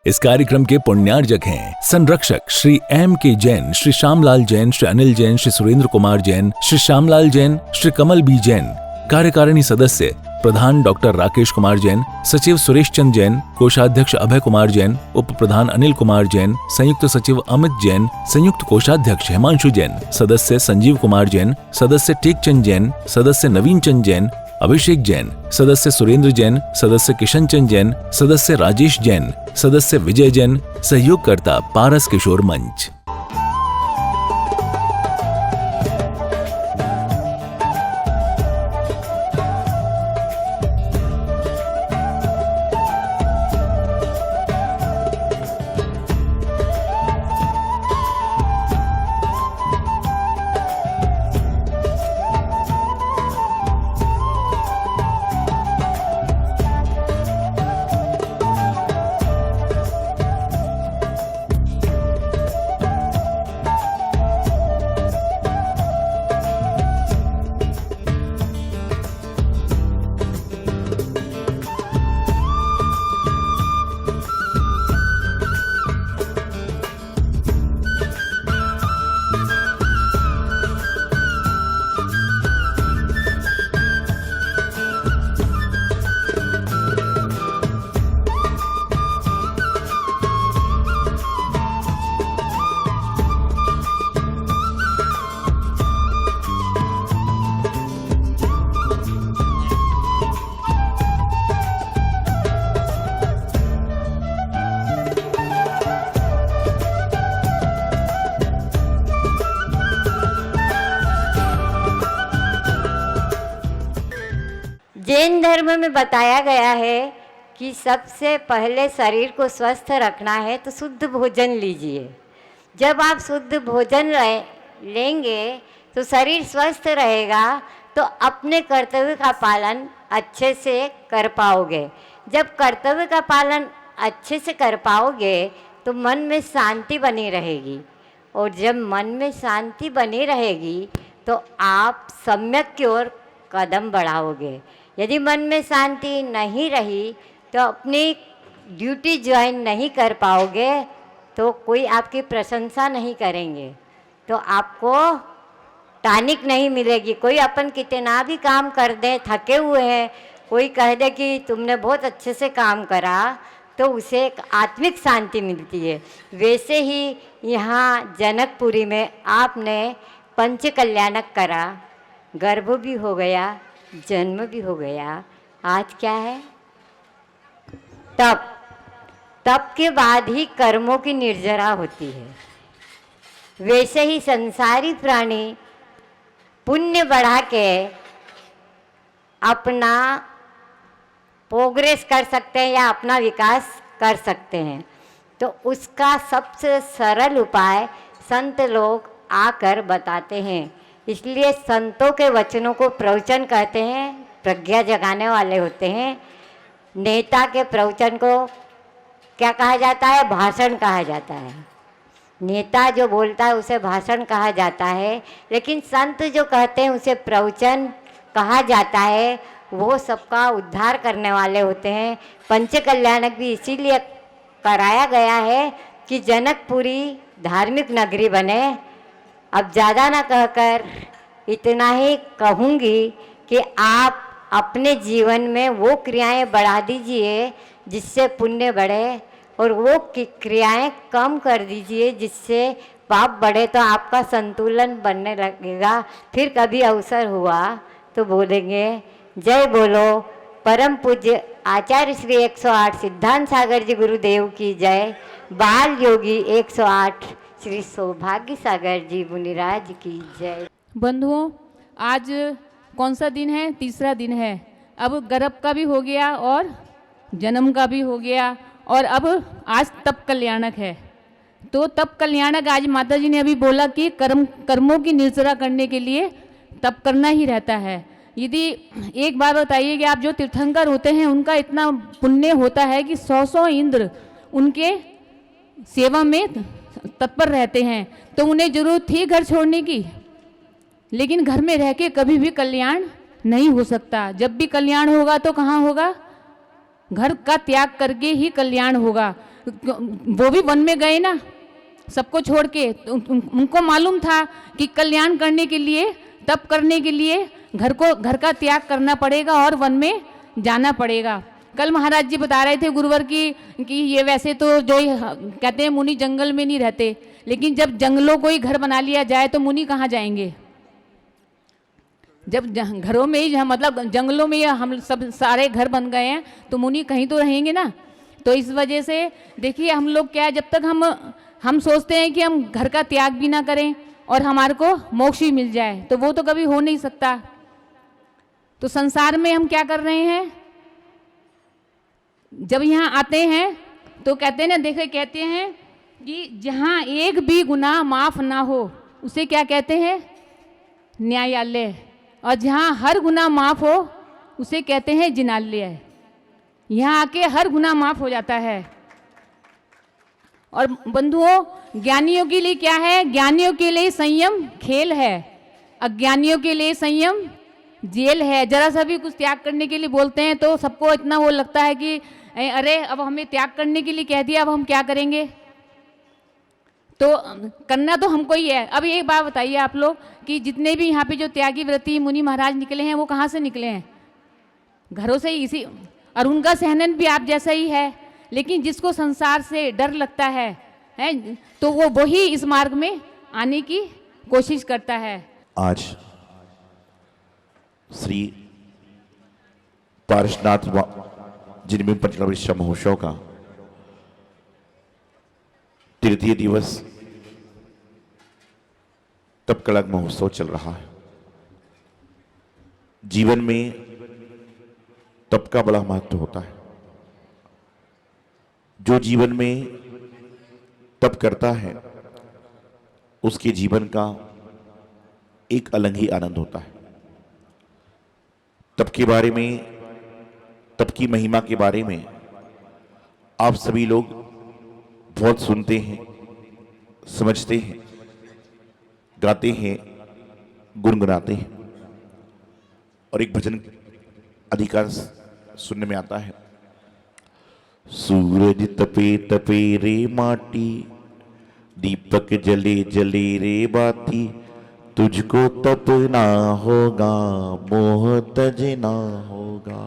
इस कार्यक्रम के पुण्यार्जक हैं संरक्षक श्री M.K. जैन, श्री श्यामलाल जैन, श्री अनिल जैन, श्री सुरेंद्र कुमार जैन, श्री श्यामलाल जैन, श्री कमल बी जैन। कार्यकारिणी सदस्य प्रधान डॉक्टर राकेश कुमार जैन, सचिव सुरेश चंद जैन, कोषाध्यक्ष अभय कुमार जैन, उप प्रधान अनिल कुमार जैन, संयुक्त सचिव अमित जैन, संयुक्त कोषाध्यक्ष हिमांशु जैन, सदस्य संजीव कुमार जैन, सदस्य टेकचंद जैन, सदस्य नवीन चंद जैन, अभिषेक जैन, सदस्य सुरेंद्र जैन, सदस्य किशन चंद जैन, सदस्य राजेश जैन, सदस्य विजय जैन, सहयोगकर्ता पारस किशोर मंच। जैन धर्म में बताया गया है कि सबसे पहले शरीर को स्वस्थ रखना है तो शुद्ध भोजन लीजिए। जब आप शुद्ध भोजन लेंगे तो शरीर स्वस्थ रहेगा, तो अपने कर्तव्य का पालन अच्छे से कर पाओगे। जब कर्तव्य का पालन अच्छे से कर पाओगे तो मन में शांति बनी रहेगी, और जब मन में शांति बनी रहेगी तो आप सम्यक की ओर कदम बढ़ाओगे। यदि मन में शांति नहीं रही तो अपनी ड्यूटी ज्वाइन नहीं कर पाओगे, तो कोई आपकी प्रशंसा नहीं करेंगे, तो आपको टानिक नहीं मिलेगी। कोई अपन कितना भी काम कर दे, थके हुए हैं, कोई कह दे कि तुमने बहुत अच्छे से काम करा, तो उसे एक आत्मिक शांति मिलती है। वैसे ही यहाँ जनकपुरी में आपने पंच कल्याणक करा, गर्भ भी हो गया, जन्म भी हो गया। आज क्या है? तप। तप के बाद ही कर्मों की निर्जरा होती है। वैसे ही संसारी प्राणी पुण्य बढ़ा के अपना प्रोग्रेस कर सकते हैं या अपना विकास कर सकते हैं, तो उसका सबसे सरल उपाय संत लोग आकर बताते हैं। इसलिए संतों के वचनों को प्रवचन कहते हैं, प्रज्ञा जगाने वाले होते हैं। नेता के प्रवचन को क्या कहा जाता है? भाषण कहा जाता है। नेता जो बोलता है उसे भाषण कहा जाता है, लेकिन संत जो कहते हैं उसे प्रवचन कहा जाता है। वो सबका उद्धार करने वाले होते हैं। पंच कल्याणक भी इसीलिए कराया गया है कि जनकपुरी धार्मिक नगरी बने। अब ज़्यादा ना कहकर इतना ही कहूँगी कि आप अपने जीवन में वो क्रियाएं बढ़ा दीजिए जिससे पुण्य बढ़े, और वो क्रियाएं कम कर दीजिए जिससे पाप बढ़े, तो आपका संतुलन बनने लगेगा। फिर कभी अवसर हुआ तो बोलेंगे जय बोलो परम पूज्य आचार्य श्री 108 सिद्धांत सागर जी गुरुदेव की जय। बाल योगी 108 श्री सौभाग्य सागर जी मुनिराज की जय। बंधुओं, आज कौन सा दिन है? तीसरा दिन है। अब गर्भ का भी हो गया और जन्म का भी हो गया, और अब आज तप कल्याणक है। तो तप कल्याणक आज माता जी ने अभी बोला कि कर्मों की निर्जरा करने के लिए तप करना ही रहता है। यदि एक बार बताइए कि आप जो तीर्थंकर होते हैं उनका इतना पुण्य होता है कि 100 इंद्र उनके सेवा में तत्पर रहते हैं, तो उन्हें जरूरत थी घर छोड़ने की, लेकिन घर में रह के कभी भी कल्याण नहीं हो सकता। जब भी कल्याण होगा तो कहाँ होगा? घर का त्याग करके ही कल्याण होगा। वो भी वन में गए ना, सबको छोड़ के। तो उनको मालूम था कि कल्याण करने के लिए, तप करने के लिए घर का त्याग करना पड़ेगा और वन में जाना पड़ेगा। कल महाराज जी बता रहे थे गुरुवर की कि ये वैसे तो जो कहते हैं मुनि जंगल में नहीं रहते, लेकिन जब जंगलों को ही घर बना लिया जाए तो मुनि कहाँ जाएंगे? जब घरों में ही, मतलब जंगलों में हम सब सारे घर बन गए हैं तो मुनि कहीं तो रहेंगे ना। तो इस वजह से देखिए हम लोग क्या है, जब तक हम सोचते हैं कि हम घर का त्याग भी ना करें और हमारे को मोक्ष भी मिल जाए, तो वो तो कभी हो नहीं सकता। तो संसार में हम क्या कर रहे हैं, जब यहाँ आते हैं तो कहते हैं ना, देखे कहते हैं कि जहाँ एक भी गुनाह माफ ना हो उसे क्या कहते हैं? न्यायालय। और जहाँ हर गुनाह माफ हो उसे कहते हैं जिनालय। यहाँ आके हर गुनाह माफ हो जाता है। और बंधुओं, ज्ञानियों के लिए क्या है? ज्ञानियों के लिए संयम खेल है, अज्ञानियों के लिए संयम जेल है। जरा सा भी कुछ त्याग करने के लिए बोलते हैं तो सबको इतना वो लगता है कि अरे अब हमें त्याग करने के लिए कह दिया, अब हम क्या करेंगे? तो करना तो हमको ही है। अब एक बात बताइए आप लोग कि जितने भी यहाँ पे जो त्यागी व्रती मुनि महाराज निकले हैं वो कहाँ से निकले हैं? घरों से ही। इसी और उनका सहनन भी आप जैसा ही है। लेकिन जिसको संसार से डर लगता है तो वो वही इस मार्ग में आने की कोशिश करता है। आज श्री पारसनाथ जिनमें पंचनाविश्व महोत्सव का तृतीय दिवस तप कलग महोत्सव चल रहा है। जीवन में तप का बड़ा महत्व होता है। जो जीवन में तप करता है उसके जीवन का एक अलग ही आनंद होता है। तप के बारे में, तप की महिमा के बारे में आप सभी लोग बहुत सुनते हैं, समझते हैं, गाते हैं, गुनगुनाते हैं। और एक भजन अधिकांश सुनने में आता है, सूरज तपे तपे रे माटी, दीपक जले जले रे बाती, तुझको तपना होगा मोह तजना होगा,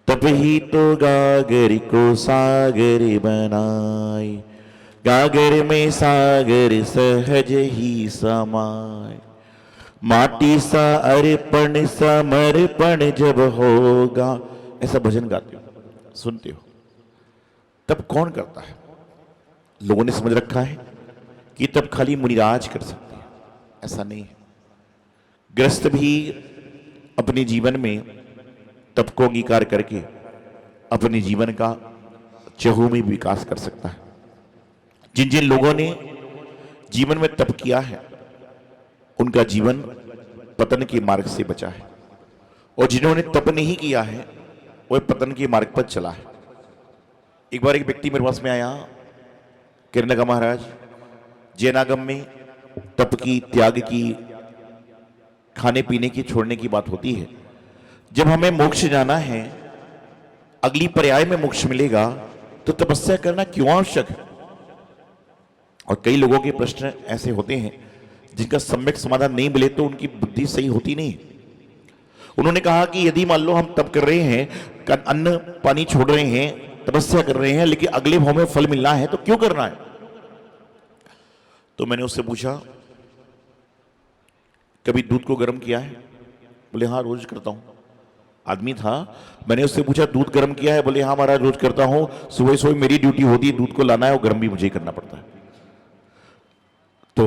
तप ही तो गागर को सागर बनाए, गागर में सागर सहज ही समाए, माटी सा अर्पण समर्पण जब होगा। ऐसा भजन गाते हो, सुनते हो। तब कौन करता है? लोगों ने समझ रखा है कि तब खाली मुनिराज कर सकते हैं। ऐसा नहीं है। गृहस्थ भी अपने जीवन में तप को अंगीकार करके अपने जीवन का चहुमुखी विकास कर सकता है। जिन जिन लोगों ने जीवन में तप किया है उनका जीवन पतन के मार्ग से बचा है, और जिन्होंने तप नहीं किया है वह पतन के मार्ग पर चला है। एक बार एक व्यक्ति मेरे पास में आया, कहने लगा महाराज, जैनागम में तप की, त्याग की, खाने पीने की, छोड़ने की बात होती है। जब हमें मोक्ष जाना है, अगली पर्याय में मोक्ष मिलेगा, तो तपस्या करना क्यों आवश्यक है? और कई लोगों के प्रश्न ऐसे होते हैं जिनका सम्यक समाधान नहीं मिले तो उनकी बुद्धि सही होती नहीं। उन्होंने कहा कि यदि मान लो हम तप कर रहे हैं, अन्न पानी छोड़ रहे हैं, तपस्या कर रहे हैं, लेकिन अगले भाव में फल मिलना है तो क्यों करना है? तो मैंने उससे पूछा, कभी दूध को गर्म किया है? बोले हाँ रोज करता हूं। आदमी था। मैंने उससे पूछा दूध गर्म किया है? बोले हाँ महाराज रोज करता हूं, सुबह सुबह मेरी ड्यूटी होती है, दूध को लाना है और गर्म भी मुझे करना पड़ता है। तो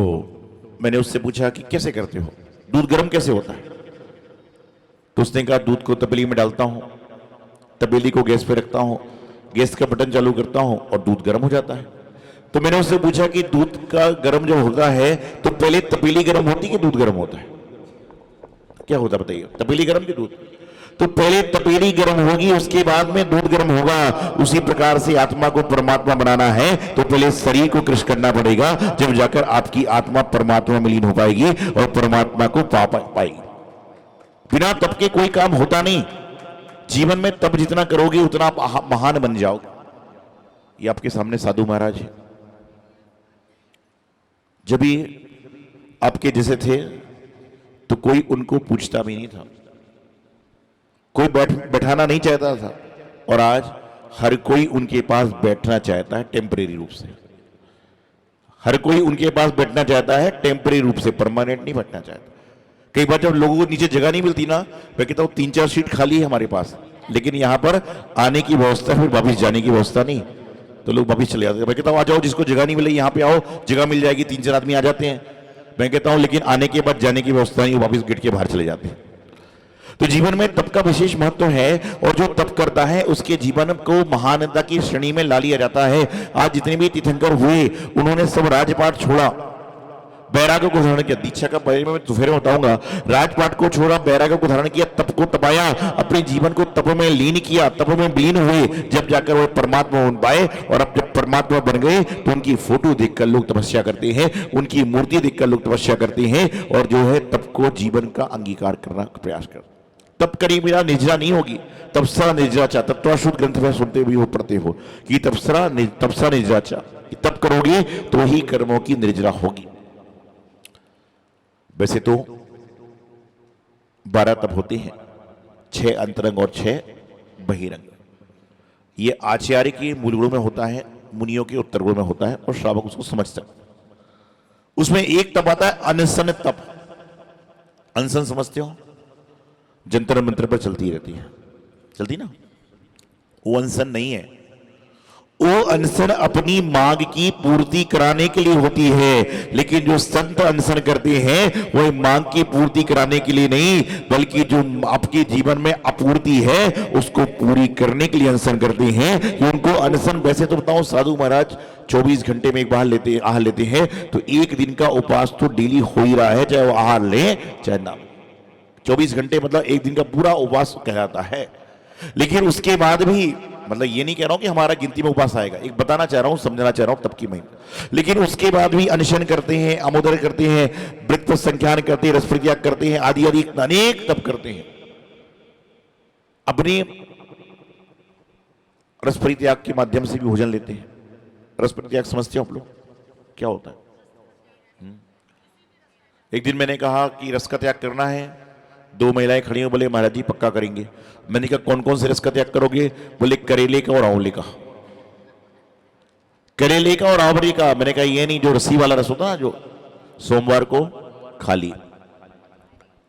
मैंने उससे पूछा कि कैसे करते हो, दूध गर्म कैसे होता है? तो उसने कहा दूध को तपेली में डालता हूं, तपेली को गैस पे रखता हूं, गैस का बटन चालू करता हूं और दूध गर्म हो जाता है। तो मैंने उससे पूछा कि दूध का गर्म जब होता है तो पहले तपेली गर्म होती कि दूध गर्म होता है? क्या होता बताइए, तपेली गर्म कि दूध? तो पहले तपेली गर्म होगी, उसके बाद में दूध गर्म होगा। उसी प्रकार से आत्मा को परमात्मा बनाना है तो पहले शरीर को कृष करना पड़ेगा, जब जाकर आपकी आत्मा परमात्मा में लीन हो पाएगी और परमात्मा को पा पाएगी। बिना तप के कोई काम होता नहीं। जीवन में तप जितना करोगे उतना आप महान बन जाओगे। ये आपके सामने साधु महाराज है। जब ये आपके जैसे थे तो कोई उनको पूछता भी नहीं था, कोई बैठाना नहीं चाहता था, और आज हर कोई उनके पास बैठना चाहता है टेम्परेरी रूप से। हर कोई उनके पास बैठना चाहता है टेम्परेरी रूप से, परमानेंट नहीं बैठना चाहता। कई बार जब लोगों को नीचे जगह नहीं मिलती ना, मैं कहता हूं 3-4 सीट खाली है हमारे पास, लेकिन यहां पर आने की व्यवस्था फिर वापिस जाने की व्यवस्था नहीं, तो लोग वापिस चले जाते हैं। मैं कहता हूं आ जाओ, जिसको जगह नहीं मिले यहां पे आओ, जगह मिल जाएगी। 3-4 आदमी आ जाते हैं। मैं कहता हूं लेकिन आने के बाद जाने की व्यवस्था नहीं, वापिस गेट के बाहर चले जाते हैं। तो जीवन में तप का विशेष महत्व है, और जो तप करता है उसके जीवन को महानता की श्रेणी में ला लिया जाता है। आज जितने भी तीर्थंकर हुए उन्होंने सब राजपाट छोड़ा, बैराग्य को धारण किया। दीक्षा का बारे में मैं दोपहर में बताऊंगा। राजपाट को छोड़ा, बैराग्य को धारण किया, तप को तपाया, अपने जीवन को तप में लीन किया, तप में विलीन हुए, जब जाकर वो परमात्मा बन पाए। और अब जब परमात्मा बन गए तो उनकी फोटो देखकर लोग तपस्या करते हैं, उनकी मूर्ति देखकर लोग तपस्या करते हैं, और जो है तप को जीवन का अंगीकार करना का प्रयास करते। तप करी मेरा निर्जरा नहीं होगी, तपस्या निर्जरा चा। तत्वाशुद्ध ग्रंथ में सुनते भी हो, पढ़ते हो कि तपस्या निर्जरा चा। तप करोगे तो ही कर्मों की निर्जरा होगी। वैसे तो 12 तप होते हैं, 6 अंतरंग और 6 बहिरंग। ये आचार्य के मूल गुणों में होता है, मुनियों के उत्तर गुणों में होता है, और श्रावक उसको समझ सकते। उसमें एक तप आता है अनशन तप। अनशन समझते हो? जंतर मंत्र पर चलती रहती है, चलती ना, वो अनशन नहीं है। वो अनशन अपनी मांग की पूर्ति कराने के लिए होती है, लेकिन जो संत अनशन करते हैं वो मांग की पूर्ति कराने के लिए नहीं, बल्कि जो आपके जीवन में अपूर्ति है उसको पूरी करने के लिए अनशन करते हैं। कि उनको अनशन, वैसे तो बताऊं साधु महाराज 24 घंटे में एक बार आहार लेते हैं, तो एक दिन का उपवास तो डेली हो ही रहा है, चाहे वो आहार ले चाहे ना। 24 घंटे मतलब एक दिन का पूरा उपवास कहलाता है। लेकिन उसके बाद भी, मतलब ये नहीं कह रहा हूं कि हमारा गिनती में उपवास आएगा, एक बताना चाह रहा हूं, समझना चाह रहा हूं तब की महिमा। लेकिन उसके बाद भी अनशन करते हैं, अमोदर करते हैं, वृत्त संख्यान करते हैं, रस परित्याग करते हैं, आदि आदि अनेक तप करते हैं। अपने रस परित्याग के माध्यम से भी भोजन लेते हैं। रस परित्याग समझते हो आप लोग क्या होता है? एक दिन मैंने कहा कि रस का त्याग करना है, 2 महिलाएं खड़ी हो, बोले महाराज जी पक्का करेंगे। मैंने कहा कौन कौन से रस का त्याग करोगे? बोले करेले का और आंवले का। करेले का और आंवले का। मैंने कहा ये नहीं जो रस्सी वाला रस होता ना, जो सोमवार को खाली,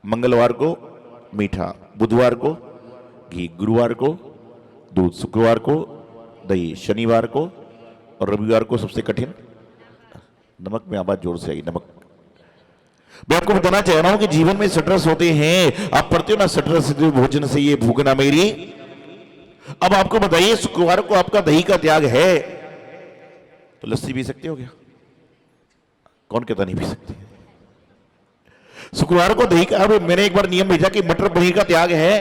मंगलवार को मीठा, बुधवार को घी, गुरुवार को दूध, शुक्रवार को दही, शनिवार को और रविवार को सबसे कठिन नमक। में आवाज जोर से आई, नमक। मैं आपको बताना चाह रहा हूं कि जीवन में सटरस होते हैं। आप पढ़ते हो ना, सटरस भोजन से ये भूख ना मेरी। अब आपको बताइए, शुक्रवार को आपका दही का त्याग है तो लस्सी पी सकते हो क्या? कौन कहता नहीं पी सकते? शुक्रवार को दही का। अब मैंने एक बार नियम भेजा कि मटर पनीर का त्याग है।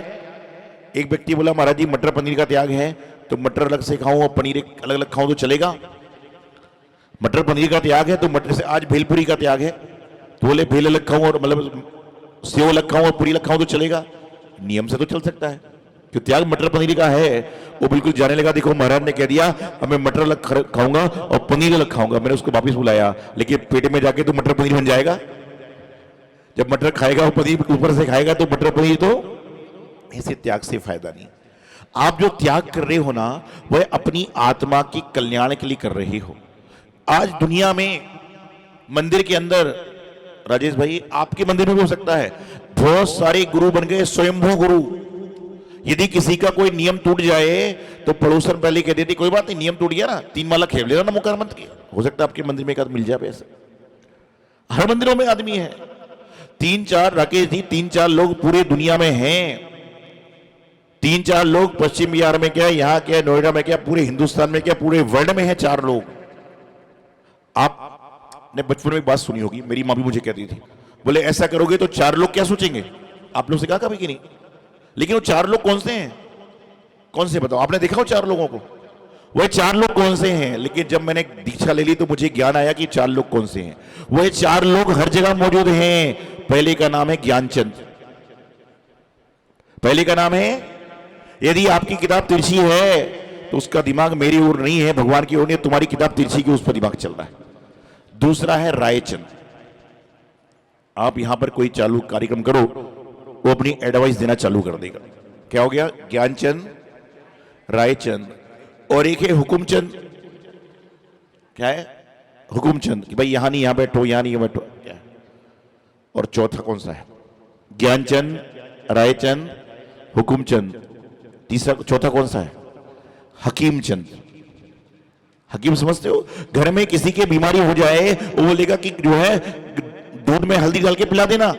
एक व्यक्ति बोला महाराज जी मटर पनीर का त्याग है, तो मटर अलग से खाऊं और पनीर अलग अलग खाऊं तो चलेगा? मटर पनीर का त्याग है तो मटर से। आज भेलपुरी का त्याग है तो बोले भेल अलग खाऊं और मतलब सेव अलग खाऊं और पूरी अलग खाऊं तो चलेगा? नियम से तो चल सकता है। कि त्याग मटर पनीर का है, वो बिल्कुल जाने लगा, देखो महाराज ने कह दिया अब मैं मटर अलग खाऊंगा और पनीर अलग खाऊंगा। मैंने उसको वापिस बुलाया, लेकिन पेट में जाके तो मटर पनीर बन जाएगा। जब मटर खाएगा वो पनीर ऊपर से खाएगा तो मटर पनीर, तो ऐसे त्याग से फायदा नहीं। आप जो त्याग कर रहे हो ना, वह अपनी आत्मा की कल्याण के लिए कर रहे हो। आज दुनिया में मंदिर के अंदर, राजेश भाई आपके मंदिर में भी हो सकता है, बहुत सारे गुरु बन गए, स्वयंभू गुरु। यदि किसी का कोई नियम टूट जाए तो पड़ोसन पहले कह देती कोई बात नहीं, नियम टूट गया ना, 3 माला खेल लेना ना मुकर मंत्र की। हो सकता है आपके मंदिर में एक आदमी मिल जाए पैसे। हर मंदिरों में आदमी है। 3-4 राकेश जी, 3-4 लोग पूरे दुनिया में हैं। 3-4 लोग पश्चिम बिहार में क्या, यहां क्या, नोएडा में क्या, पूरे हिंदुस्तान में क्या, पूरे वर्ल्ड में है 4 लोग। आपने बचपन में एक बात सुनी होगी, मेरी मां भी मुझे कहती थी, बोले ऐसा करोगे तो 4 लोग क्या सोचेंगे? आप लोग से कहा कभी कि नहीं? लेकिन वो 4 लोग कौन से हैं? कौन से बताओ? आपने देखा वो 4 लोगों को? वह 4 लोग कौन से हैं? लेकिन जब मैंने दीक्षा ले ली तो मुझे ज्ञान आया कि 4 लोग कौन से हैं। वह 4 लोग हर जगह मौजूद हैं। पहले का नाम है ज्ञानचंद। पहले का नाम है, यदि आपकी किताब तिरछी है तो उसका दिमाग मेरी ओर नहीं है, भगवान की ओर नहीं है, तुम्हारी किताब तिरछी की उस पर दिमाग चल रहा है। दूसरा है रायचंद। आप यहां पर कोई चालू कार्यक्रम करो, वो अपनी एडवाइस देना चालू कर देगा। क्या हो गया? ज्ञानचंद, रायचंद, और एक है हुकुमचंद। क्या है? हुकुमचंद, कि भाई यहां नहीं, यहां बैठो, यहां नहीं, बैठो। क्या है? और चौथा कौन सा है? ज्ञानचंद, रायचंद, हुकुमचंद। तीसरा, चौथा कौन सा है? हकीमचंद। हकीम समझते हो? घर में किसी की बीमारी हो जाए, वो बोलेगा कि जो है दूध में हल्दी डाल के पिला देना।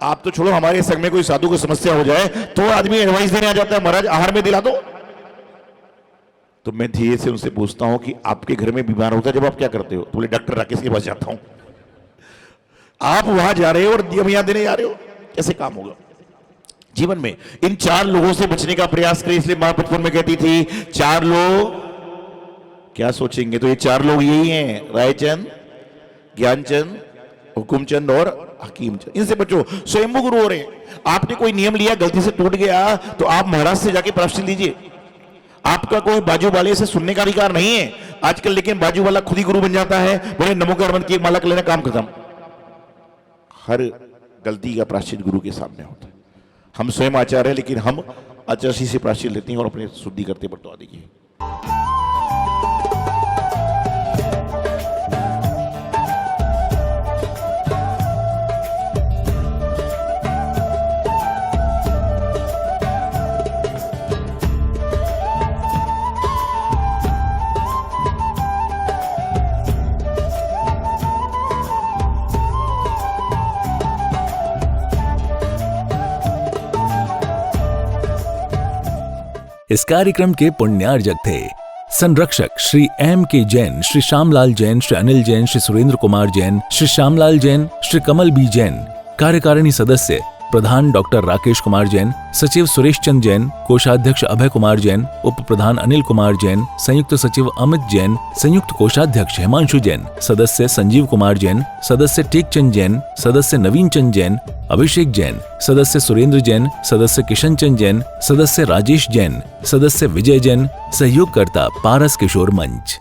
आप तो छोड़ो, हमारे संग में कोई साधु को समस्या हो जाए तो आदमी एडवाइस देने आ जाता है, महाराज आहार में दिला दो। तो मैं धीरे से उनसे पूछता हूं कि आपके घर में बीमार होता है जब आप क्या करते हो? तो बोले डॉक्टर राकेश के पास जाता हूं। आप वहां जा रहे हो और दिया देने जा रहे हो, कैसे काम होगा? जीवन में इन 4 लोगों से बचने का प्रयास करें। इसलिए मां बचपन में कहती थी 4 लोग क्या सोचेंगे, तो ये 4 लोग यही हैं, रायचंद, ज्ञानचंद, हुकुमचंद और हकीमचंद। इनसे बचो। स्वयंभू गुरु हो रहे हैं। आपने कोई नियम लिया, गलती से टूट गया, तो आप महाराज से जाके प्रायश्चित लीजिए। आपका कोई बाजू वाले से सुनने का अधिकार नहीं है आजकल, लेकिन बाजू वाला खुद ही गुरु बन जाता है। बोले नमोकार मंत्र की एक माला कर लेना, काम खत्म। हर गलती का प्रायश्चित गुरु के सामने होता है। हम स्वयं आचार्य हैं, लेकिन हम आचार्य से प्रायश्चित लेते हैं और अपने शुद्धि करते बता दीजिए। इस कार्यक्रम के पुण्यार्जक थे संरक्षक श्री M.K. जैन, श्री श्यामलाल जैन, श्री अनिल जैन, श्री सुरेंद्र कुमार जैन, श्री श्यामलाल जैन, श्री कमल बी जैन। कार्यकारिणी सदस्य प्रधान डॉक्टर राकेश कुमार जैन, सचिव सुरेश चंद जैन, कोषाध्यक्ष अभय कुमार जैन, उप प्रधान अनिल कुमार जैन, संयुक्त सचिव अमित जैन, संयुक्त कोषाध्यक्ष हिमांशु जैन, सदस्य संजीव कुमार जैन, सदस्य टेकचंद जैन, सदस्य नवीन चंद जैन, अभिषेक जैन, सदस्य सुरेंद्र जैन, सदस्य किशन चंद जैन, सदस्य राजेश जैन, सदस्य विजय जैन, सहयोगकर्ता पारस किशोर मंच।